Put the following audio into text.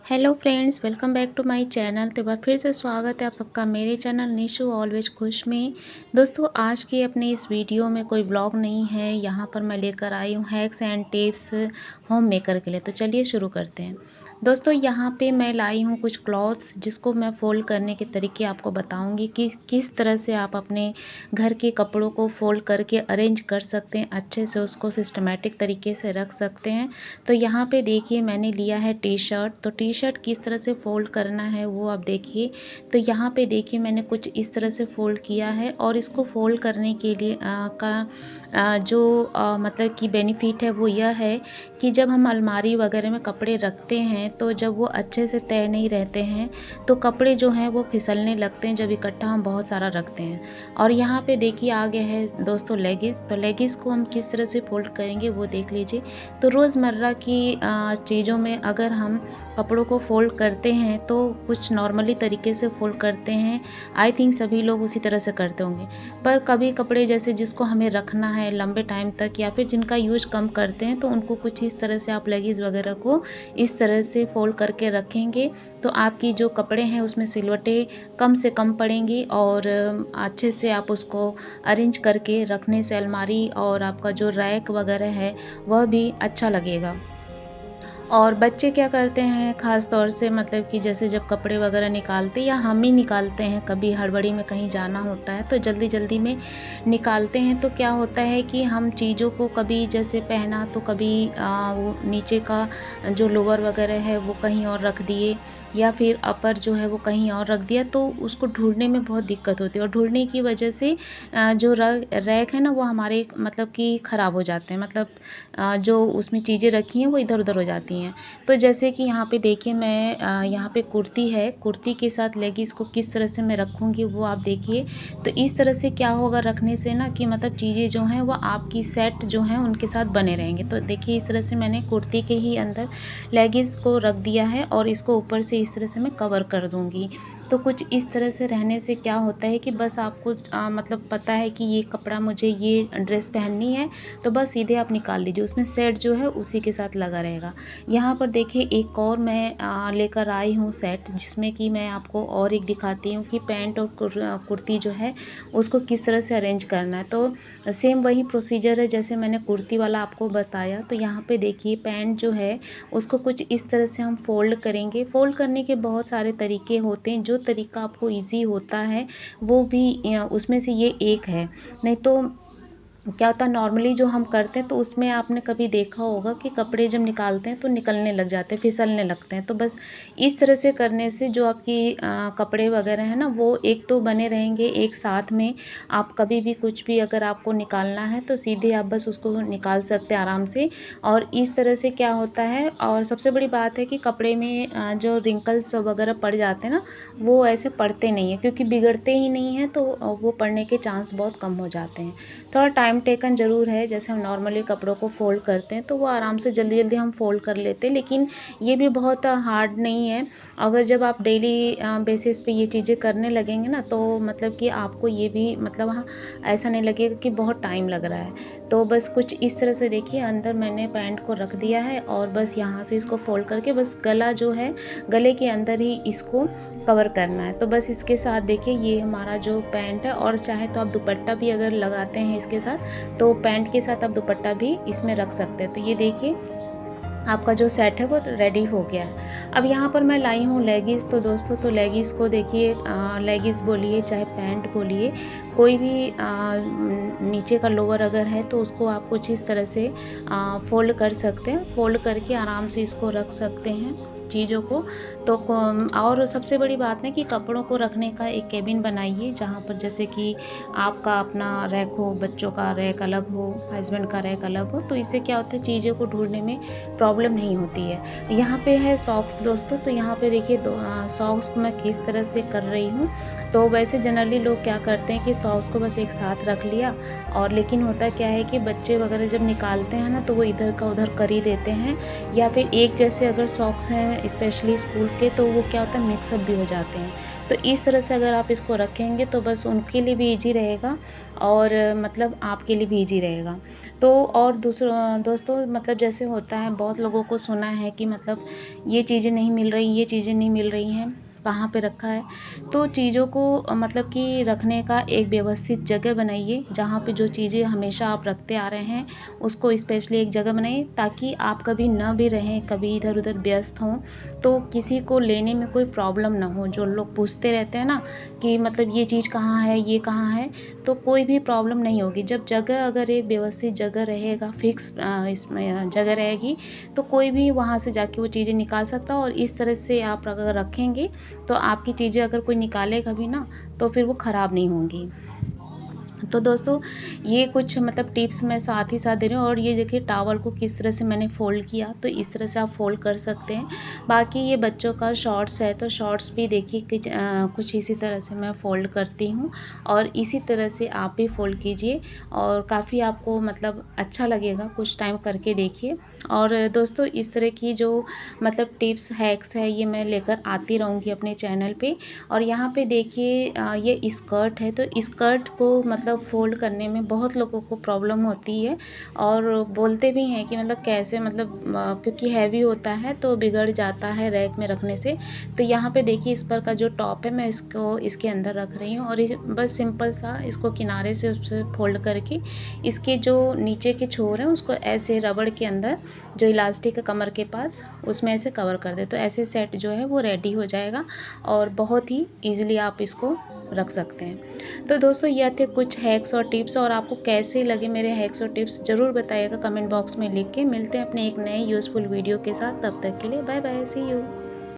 Hello friends, welcome back to my channel. तो एक बार फिर से स्वागत है आप सबका मेरे चैनल निशु ऑलवेज खुश में। दोस्तों, आज की अपने इस वीडियो में कोई ब्लॉग नहीं है। यहाँ पर मैं लेकर आई हूँ hacks and tips home maker के लिए। तो चलिए शुरू करते हैं। दोस्तों, यहाँ पे मैं लाई हूँ कुछ क्लॉथ्स जिसको मैं फ़ोल्ड करने के तरीके आपको बताऊँगी कि किस तरह से आप अपने घर के कपड़ों को फ़ोल्ड करके अरेंज कर सकते हैं, अच्छे से उसको सिस्टमेटिक तरीके से रख सकते हैं। तो यहाँ पे देखिए मैंने लिया है टी शर्ट। तो टी शर्ट किस तरह से फ़ोल्ड करना है वो आप देखिए। तो यहाँ पे देखिए मैंने कुछ इस तरह से फ़ोल्ड किया है और इसको फ़ोल्ड करने के लिए जो मतलब कि बेनिफिट है वो यह है कि जब हम अलमारी वगैरह में कपड़े रखते हैं तो जब वो अच्छे से तय नहीं रहते हैं तो कपड़े जो हैं वो फिसलने लगते हैं जब इकट्ठा हम बहुत सारा रखते हैं। और यहाँ पे देखिए आगे है दोस्तों लेगिस। तो लेगिस को हम किस तरह से फ़ोल्ड करेंगे वो देख लीजिए। तो रोज़मर्रा की चीज़ों में अगर हम कपड़ों को फ़ोल्ड करते हैं तो कुछ नॉर्मली तरीके से फ़ोल्ड करते हैं। आई थिंक सभी लोग उसी तरह से करते होंगे। पर कभी कपड़े जैसे जिसको हमें रखना है लंबे टाइम तक या फिर जिनका यूज़ कम करते हैं तो उनको कुछ इस तरह से आप लेगिस वगैरह को इस तरह से फ़ोल्ड करके रखेंगे तो आपकी जो कपड़े हैं उसमें सिलवटें कम से कम पड़ेंगी और अच्छे से आप उसको अरेंज करके रखने से अलमारी और आपका जो रैक वगैरह है वह भी अच्छा लगेगा। और बच्चे क्या करते हैं ख़ास तौर से मतलब कि जैसे जब कपड़े वगैरह निकालते या हम ही निकालते हैं, कभी हड़बड़ी में कहीं जाना होता है तो जल्दी जल्दी में निकालते हैं तो क्या होता है कि हम चीज़ों को कभी जैसे पहना तो कभी वो नीचे का जो लोअर वगैरह है वो कहीं और रख दिए या फिर अपर जो है वो कहीं और रख दिया तो उसको ढूंढने में बहुत दिक्कत होती है और ढूंढने की वजह से जो रैक है ना वो हमारे मतलब कि ख़राब हो जाते हैं। मतलब जो उसमें चीज़ें रखी हैं वो इधर उधर हो जाती हैं। तो जैसे कि यहाँ पे देखिए मैं यहाँ पे कुर्ती है, कुर्ती के साथ लेगिस को किस तरह से मैं रखूँगी वो आप देखिए। तो इस तरह से क्या होगा रखने से ना कि मतलब चीज़ें जो हैं वो आपकी सेट जो हैं उनके साथ बने रहेंगे। तो देखिए इस तरह से मैंने कुर्ती के ही अंदर लेगिस को रख दिया है और इसको ऊपर से इस तरह से मैं कवर कर दूँगी। तो कुछ इस तरह से रहने से क्या होता है कि बस आपको मतलब पता है कि ये कपड़ा मुझे ये ड्रेस पहननी है तो बस सीधे आप निकाल लीजिए, उसमें सेट जो है उसी के साथ लगा रहेगा। यहाँ पर देखिए एक और मैं लेकर आई हूँ सेट जिसमें कि मैं आपको और एक दिखाती हूँ कि पैंट और कुर्ती जो है उसको किस तरह से अरेंज करना है। तो सेम वही प्रोसीजर है जैसे मैंने कुर्ती वाला आपको बताया। तो यहाँ पे देखिए पैंट जो है उसको कुछ इस तरह से हम फ़ोल्ड करेंगे। फ़ोल्ड करने के बहुत सारे तरीके होते हैं, जो तरीका आपको ईज़ी होता है वो भी उसमें से ये एक है। नहीं तो क्या होता है नॉर्मली जो हम करते हैं तो उसमें आपने कभी देखा होगा कि कपड़े जब निकालते हैं तो निकलने लग जाते हैं, फिसलने लगते हैं। तो बस इस तरह से करने से जो आपकी कपड़े वगैरह हैं ना वो एक तो बने रहेंगे एक साथ में। आप कभी भी कुछ भी अगर आपको निकालना है तो सीधे आप बस उसको निकाल सकते हैं आराम से। और इस तरह से क्या होता है और सबसे बड़ी बात है कि कपड़े में जो रिंकल्स वगैरह पड़ जाते हैं ना वो ऐसे पड़ते नहीं हैं क्योंकि बिगड़ते ही नहीं हैं तो वो पड़ने के चांस बहुत कम हो जाते हैं। थोड़ा टाइम टेकन ज़रूर है, जैसे हम नॉर्मली कपड़ों को फ़ोल्ड करते हैं तो वो आराम से जल्दी जल्दी हम फ़ोल्ड कर लेते हैं, लेकिन ये भी बहुत हार्ड नहीं है। अगर जब आप डेली बेसिस पे ये चीज़ें करने लगेंगे ना तो मतलब कि आपको ये भी मतलब हाँ ऐसा नहीं लगेगा कि बहुत टाइम लग रहा है। तो बस कुछ इस तरह से देखिए अंदर मैंने पैंट को रख दिया है और बस यहाँ से इसको फ़ोल्ड करके बस गला जो है गले के अंदर ही इसको कवर करना है। तो बस इसके साथ देखिए ये हमारा जो पैंट है और चाहे तो आप दुपट्टा भी अगर लगाते हैं इसके साथ तो पैंट के साथ आप दुपट्टा भी इसमें रख सकते हैं। तो ये देखिए आपका जो सेट है वो रेडी हो गया है। अब यहाँ पर मैं लाई हूँ लेगिस। तो दोस्तों तो लेगिस को देखिए लेगिस बोलिए चाहे पैंट बोलिए कोई भी नीचे का लोअर अगर है तो उसको आप कुछ इस तरह से फ़ोल्ड कर सकते हैं। फ़ोल्ड करके आराम से इसको रख सकते हैं चीज़ों को। तो और सबसे बड़ी बात है कि कपड़ों को रखने का एक केबिन बनाइए जहाँ पर जैसे कि आपका अपना रैक हो, बच्चों का रैक अलग हो, हस्बैंड का रैक अलग हो। तो इससे क्या होता है चीज़ों को ढूंढने में प्रॉब्लम नहीं होती है। यहाँ पे है सॉक्स दोस्तों। तो यहाँ पे देखिए सॉक्स को मैं किस तरह से कर रही हूँ। तो वैसे जनरली लोग क्या करते हैं कि सॉक्स को बस एक साथ रख लिया और लेकिन होता क्या है कि बच्चे वगैरह जब निकालते हैं ना तो वो इधर का उधर कर ही देते हैं या फिर एक जैसे अगर सॉक्स हैं स्पेशली स्कूल के, तो वो क्या होता है मिक्सअप भी हो जाते हैं। तो इस तरह से अगर आप इसको रखेंगे तो बस उनके लिए भी ईज़ी रहेगा और मतलब आपके लिए भी ईज़ी रहेगा। तो और दोस्तों मतलब जैसे होता है बहुत लोगों को सुना है कि मतलब ये चीज़ें नहीं मिल रही, ये चीज़ें नहीं मिल रही हैं, कहाँ पे रखा है? तो चीज़ों को मतलब कि रखने का एक व्यवस्थित जगह बनाइए, जहाँ पे जो चीज़ें हमेशा आप रखते आ रहे हैं, उसको स्पेशली एक जगह बनाइए ताकि आप कभी ना भी रहें, कभी इधर-उधर व्यस्त हों, तो किसी को लेने में कोई प्रॉब्लम ना हो। जो लोग पूछते रहते हैं ना कि मतलब ये चीज़ कहाँ है, ये कहाँ है? तो कोई भी प्रॉब्लम नहीं होगी। जब जगह अगर एक व्यवस्थित जगह रहेगा, फिक्स इसमें जगह रहेगी, तो कोई भी वहाँ से जाके वो चीज़ें निकाल सकता है और इस तरह से आप अगर रखेंगे तो आपकी चीज़ें अगर कोई निकालेगा भी ना तो फिर वो ख़राब नहीं होंगी। तो दोस्तों ये कुछ मतलब टिप्स मैं साथ ही साथ दे रही हूँ और ये देखिए टॉवल को किस तरह से मैंने फ़ोल्ड किया, तो इस तरह से आप फ़ोल्ड कर सकते हैं। बाकी ये बच्चों का शॉर्ट्स है तो शॉर्ट्स भी देखिए कुछ इसी तरह से मैं फ़ोल्ड करती हूँ और इसी तरह से आप भी फ़ोल्ड कीजिए और काफ़ी आपको मतलब अच्छा लगेगा, कुछ टाइम करके देखिए। और दोस्तों इस तरह की जो मतलब टिप्स हैक्स है ये मैं लेकर आती रहूँगी अपने चैनल पे। और यहाँ पे देखिए ये स्कर्ट है, तो स्कर्ट को मतलब फ़ोल्ड करने में बहुत लोगों को प्रॉब्लम होती है और बोलते भी हैं कि मतलब कैसे मतलब क्योंकि हैवी होता है तो बिगड़ जाता है रैक में रखने से। तो यहाँ पे देखिए इस पर का जो टॉप है मैं इसको इसके अंदर रख रही हूँ और बस सिंपल सा इसको किनारे से उससे फ़ोल्ड करके इसके जो नीचे के छोर हैं उसको ऐसे रबड़ के अंदर जो इलास्टिक है कमर के पास उसमें ऐसे कवर कर दे, तो ऐसे सेट जो है वो रेडी हो जाएगा और बहुत ही ईज़िली आप इसको रख सकते हैं। तो दोस्तों ये थे कुछ हैक्स और टिप्स और आपको कैसे लगे मेरे हैक्स और टिप्स ज़रूर बताइएगा कमेंट बॉक्स में लिख के। मिलते हैं अपने एक नए यूज़फुल वीडियो के साथ, तब तक के लिए बाय बाय, सी यू।